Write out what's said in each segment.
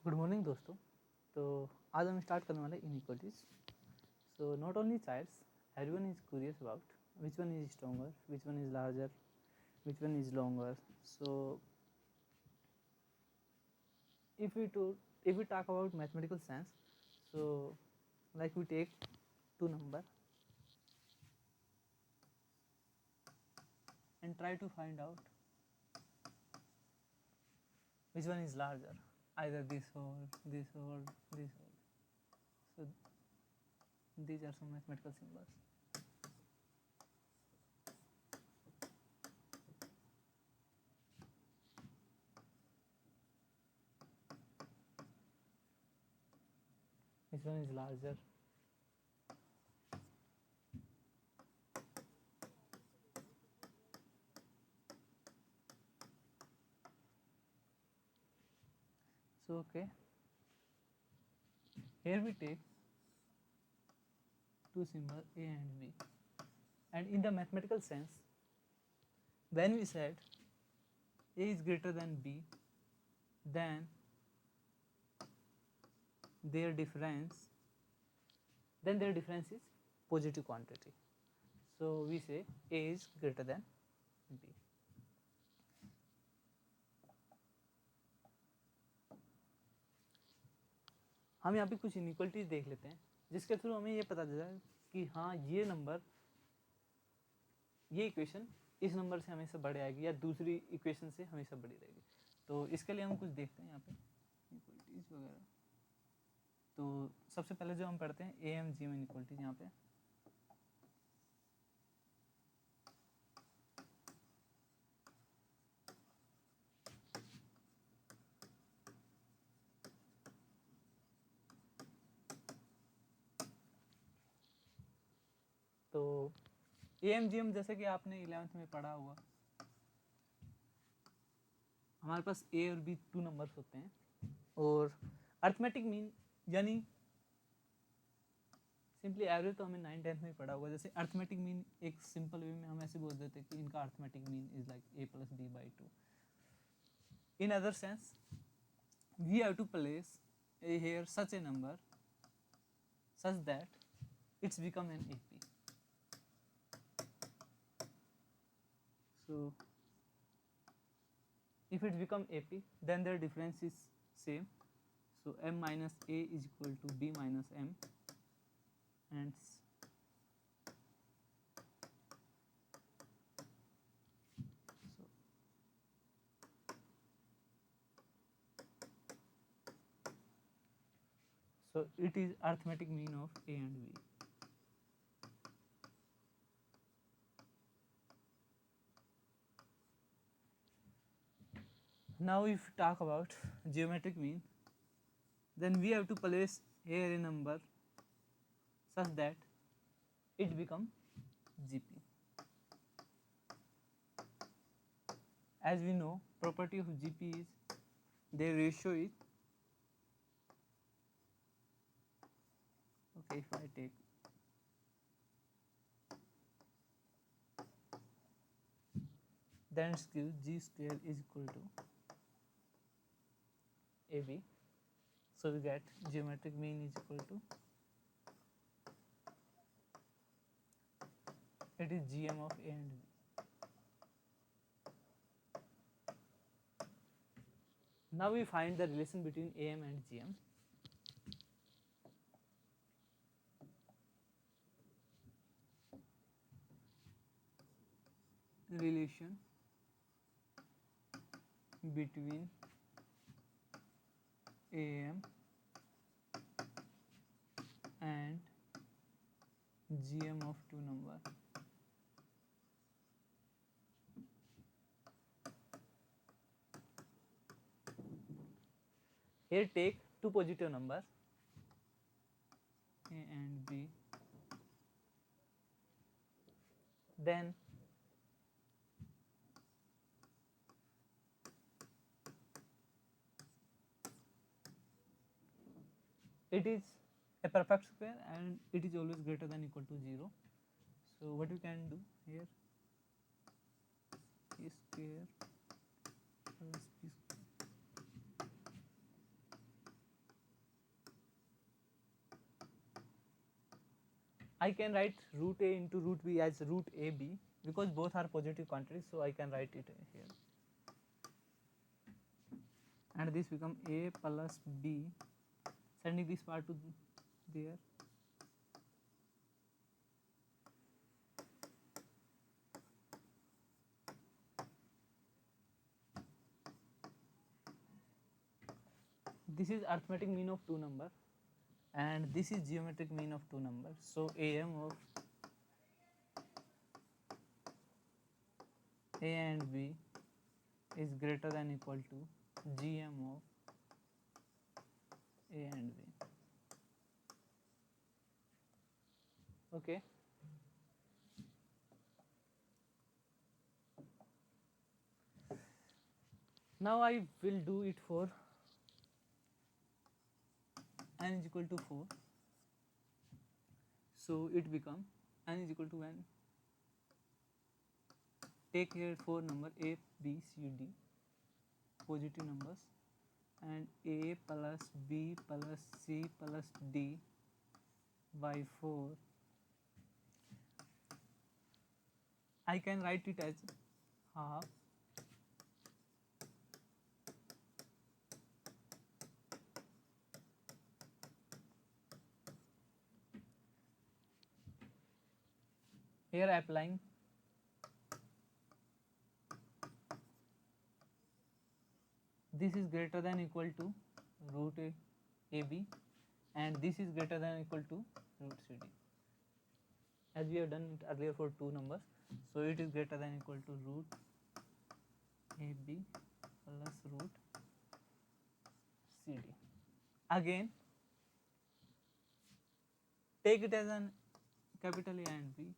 Good morning दोस्तों। तो आज हम स्टार्ट करने वाले inequalities. So not only childs, everyone is curious about which one is stronger, which one is larger, which one is longer. So if we talk about mathematical sense, so like we take two number and try to find out which one is larger, either this whole, this whole, this whole. So these are some mathematical symbols. Which one is larger? So okay, here we take two symbols A and B, and in the mathematical sense, when we said A is greater than B, then their difference is positive quantity. So we say A is greater than B. हम यहाँ पे कुछ inequalities देख लेते हैं जिसके through हमें ये पता चल जाए कि हाँ ये नंबर, ये इक्वेशन इस नंबर से हमेशा बड़े आएगी या दूसरी इक्वेशन से हमेशा बड़ी रहेगी. तो इसके लिए हम कुछ देखते हैं यहाँ पे इनइक्वालिटीज वगैरह. तो सबसे पहले जो हम पढ़ते हैं A M G M inequalities. यहाँ पे तो ए एम जी एम जैसे कि आपने 11th में पढ़ा होगा, हमारे पास ए और बी टू नंबर्स होते हैं और अर्थमेटिक मीन यानी सिंपली एवरेज तो हमें 9th-10th में पढ़ा होगा. जैसे अर्थमेटिक मीन एक सिंपल वे में हम ऐसे बोल देते हैं कि इनका arithmetic mean is like a plus b by 2. In other sense we have to place here such a number such that it's become an AP. So if it's become AP, then their difference is same. So m minus a is equal to b minus m, and so it is arithmetic mean of a and b. Now if we talk about geometric mean, then we have to place here a number such that it become GP. As we know, property of GP is their ratio is, okay, if I take then it's give G square is equal to AB. So we get geometric mean is equal to, it is GM of A and B. Now we find the relation between AM and GM. Relation between AM and GM of two number. Here take two positive numbers A and B, then it is a perfect square and it is always greater than equal to 0. So what we can do here, a square plus b square. I can write root a into root b as root ab because both are positive quantities, so I can write it here, and this become a plus b, sending this part to there. This is arithmetic mean of two numbers, and this is geometric mean of two numbers. So am of a and b is greater than equal to gm of a and b. Okay. Now I will do it for n is equal to 4. So it become n is equal to n. Take here 4 number a, b, c, d, positive numbers, and a plus b plus c plus d by 4. I can write it as half here applying this is greater than equal to root a, ab, and this is greater than equal to root cd, as we have done it earlier for two numbers. So it is greater than equal to root ab plus root cd. Again take it as an capital A and B.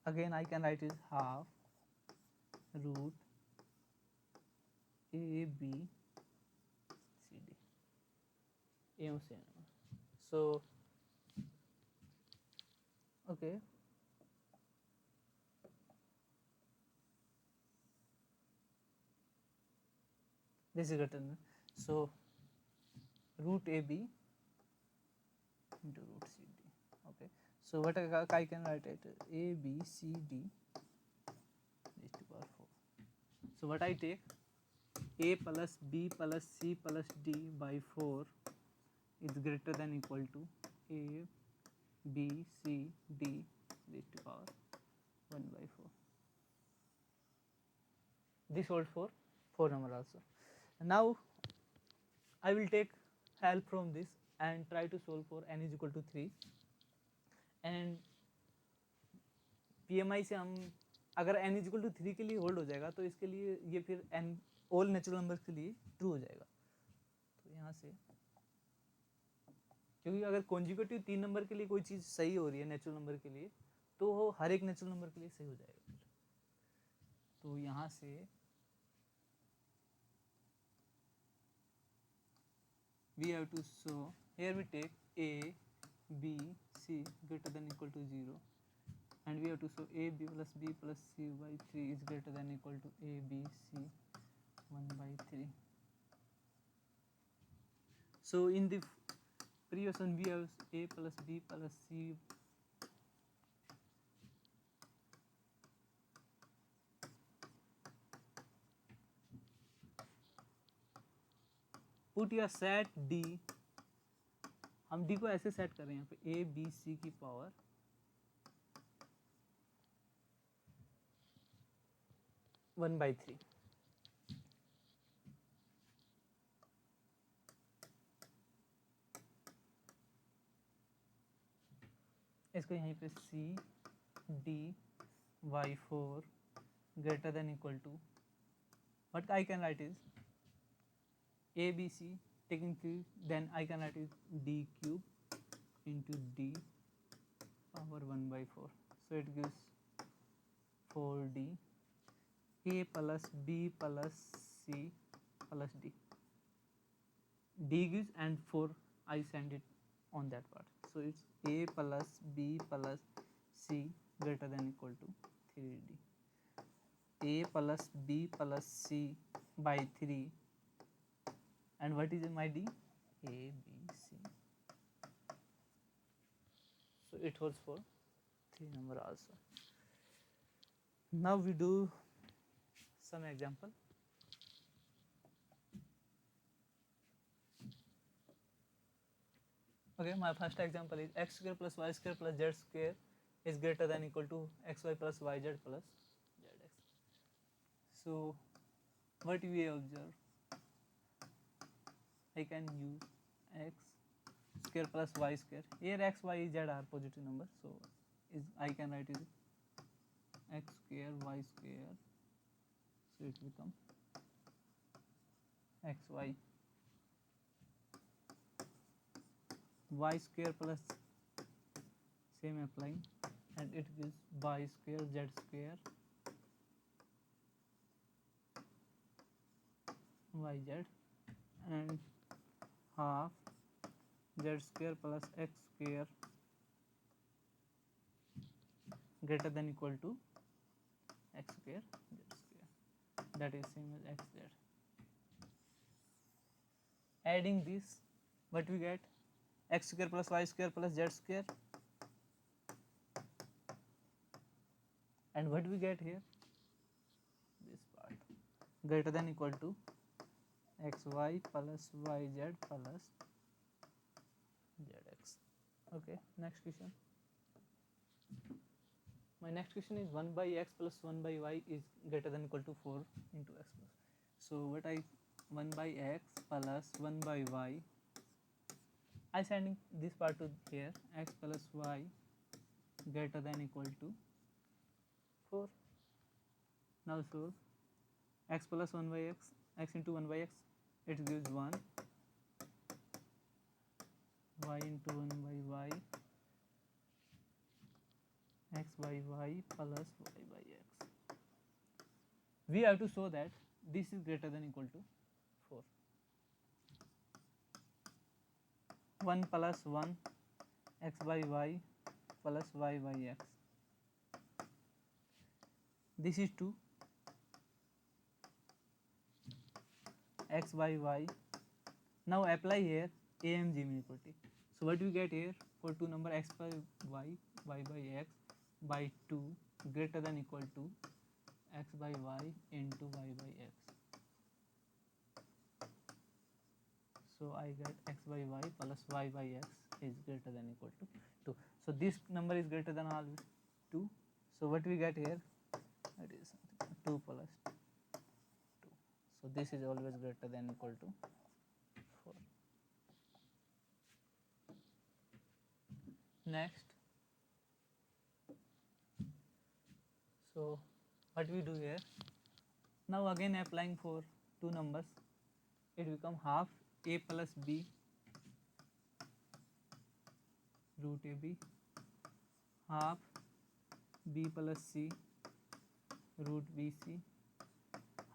Again I can write it half root a b c d. So okay, this is written. So root ab into root cd. Okay, so what I can write it a b c d raised to power 4. So what I take a plus b plus c plus d by 4 is greater than equal to a b c d raised to power 1 by 4. This holds for 4 number also. Now I will take help from this and try to solve for n is equal to 3, and PMI से हम अगर n is equal to 3 के लिए hold हो जाएगा तो इसके लिए ये फिर n ऑल नेचुरल नंबर्स के लिए ट्रू हो जाएगा. तो यहाँ से क्योंकि अगर कॉन्जुगेटिव 3 नंबर के लिए कोई चीज़ सही हो रही है नेचुरल नंबर के लिए तो वो हर एक नेचुरल नंबर के लिए सही हो जाएगा फिर. तो यहाँ से we have to show here we take a b c greater than equal to 0, and we have to show a b plus b plus c by 3 is greater than equal to a b c 1 by 3. So in the previous one we have a plus b plus c put your set d. हम d को ऐसे set कर रहे हैं यहाँ पे a b c की power one by three. इसको यहीं पे c d by 4 greater than equal to what I can write is a b c taking 3, then I can write is d cube into d power 1 by 4. So it gives 4d a plus b plus c plus d. D gives and 4 I send it on that part. So it's a plus b plus c greater than equal to 3d. A plus b plus c by 3, and what is my d? A b c. So it holds for 3 number also. Now we do some example. Okay, my first example is x square plus y square plus z square is greater than equal to xy plus yz plus zx. So what we observe, I can use x square plus y square. Here x, y, z are positive numbers, so I can write it x square y square. So it becomes xy y square plus same applying, and it gives y square z square yz and half z square plus x square greater than equal to x square z square, that is same as xz. Adding this, what we get, x square plus y square plus z square, and what we get here, this part, greater than equal to xy plus yz plus zx. Okay, next question. My next question is 1 by x plus 1 by y is greater than equal to 4 into x plus. So what 1 by x plus 1 by y, I sending this part to here, x plus y greater than equal to 4. Now solve x plus 1 by x into 1 by x, it gives 1, y into 1 by y, x by y plus y by x. We have to show that this is greater than equal to 4. 1 plus 1 x by y plus y by x. This is 2 x by y. Now apply here AMG inequality. So what we get here, for two number x by y, y by x by 2 greater than equal to x by y into y by x. So I get x by y plus y by x is greater than equal to 2. So this number is greater than always 2. So what we get here, that is 2 plus 2. So this is always greater than equal to 4. Next, so what we do here, now again applying for two numbers, it become half a plus b root ab, half b plus c root bc,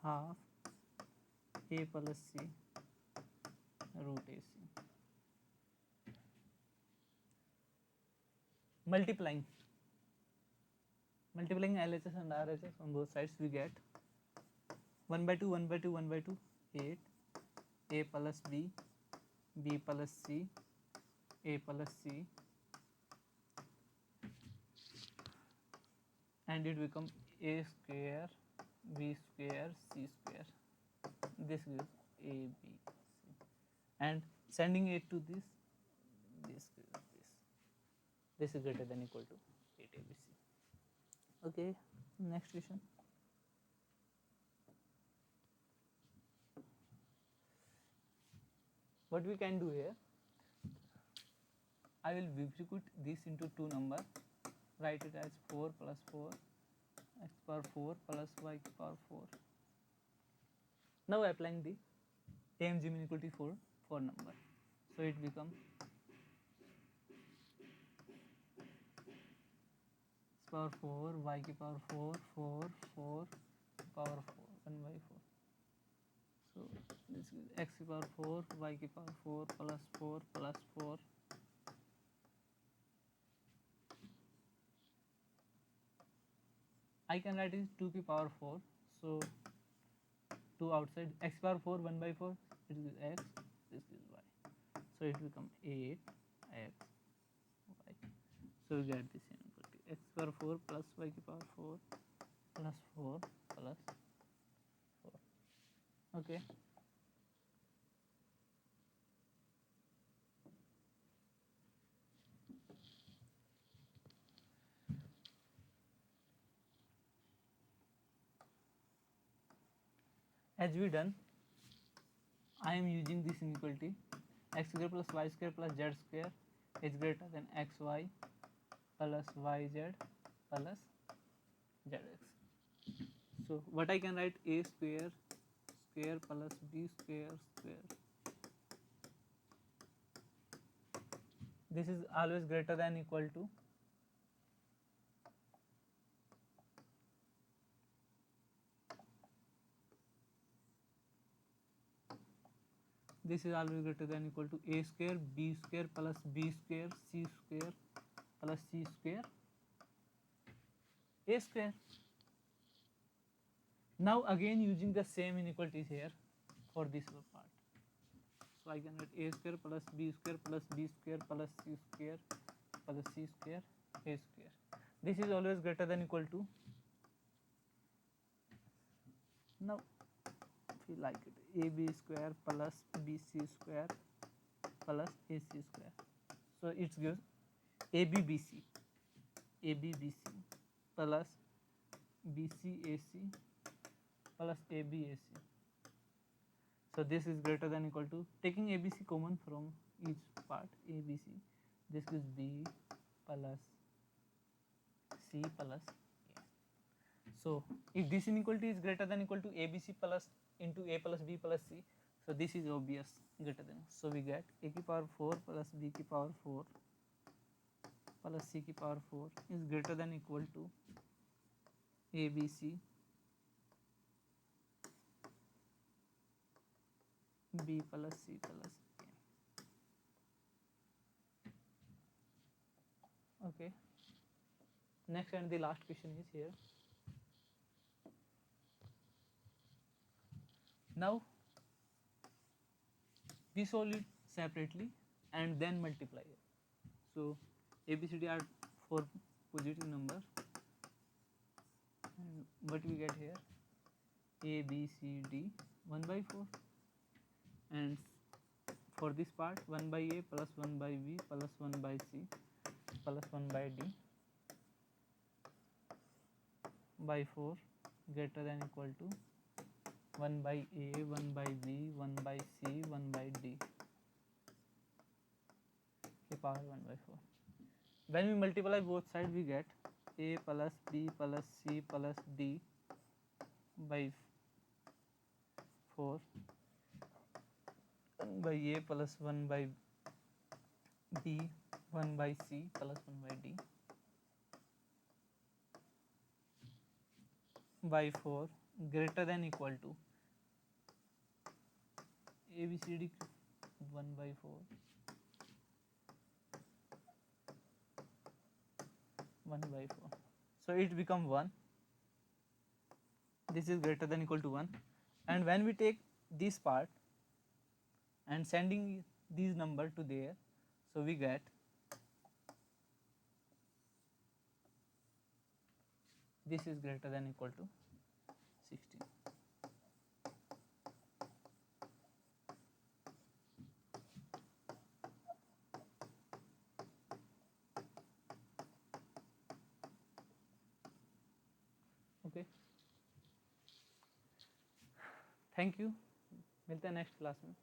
half a plus c root ac. Multiplying LHS and RHS on both sides, we get 1 by 2, 1 by 2, 1 by 2, 8, a plus b, b plus c, a plus c, and it becomes a square, b square, c square. This gives a, b, c, and sending it to this gives this. This is greater than equal to 8 abc. Okay, next question. What we can do here, I will substitute this into two number, write it as 4 plus 4 x power 4 plus y power 4. Now applying the AMG inequality for 4 number, so it becomes x power 4 y की power 4 4 4 power 4 1 by 4. So this is x की power 4 y की power 4 plus 4 plus 4. I can write it 2 की power 4. So 2 outside, x power 4 1 by 4, it is x, this is y. So it becomes 8 x y. So we get this inequality x power 4 plus y की power 4 plus 4 plus 4. Okay. As we done, I am using this inequality x square plus y square plus z square is greater than xy plus yz plus zx. So what I can write, a square square plus b square square. This is always greater than equal to this is always greater than equal to a square b square plus b square c square plus c square a square. Now again using the same inequalities here for this part. So I can write a square plus b square plus b square plus c square plus c square a square. This is always greater than equal to, now if you like it, ab square plus bc square plus ac square. So it gives abbc plus bcac plus abac. So this is greater than equal to, taking abc common from each part, abc, this is b plus c plus a. So if this inequality is greater than equal to abc plus into a plus b plus c, so this is obvious greater than. So we get a की power 4 plus b की power 4 plus c की power 4 is greater than equal to abc b plus c plus a. Okay. Next and the last question is here. Now we solve it separately and then multiply it. So ABCD are 4 positive numbers, and what we get here, ABCD 1 by 4, and for this part 1 by A plus 1 by B plus 1 by C plus 1 by D by 4 greater than equal to 1 by A, 1 by B, 1 by C, 1 by D की power 1 by 4. When we multiply both sides, we get A plus B plus C plus D by 4 1 by A plus 1 by B 1 by C plus 1 by D by 4 greater than equal to ABCD 1 by 4 1 by 4. So it become 1. This is greater than equal to 1. And when we take this part and sending these number to there, so we get this is greater than equal to 16. Okay. Thank you. मिलते हैं next class में.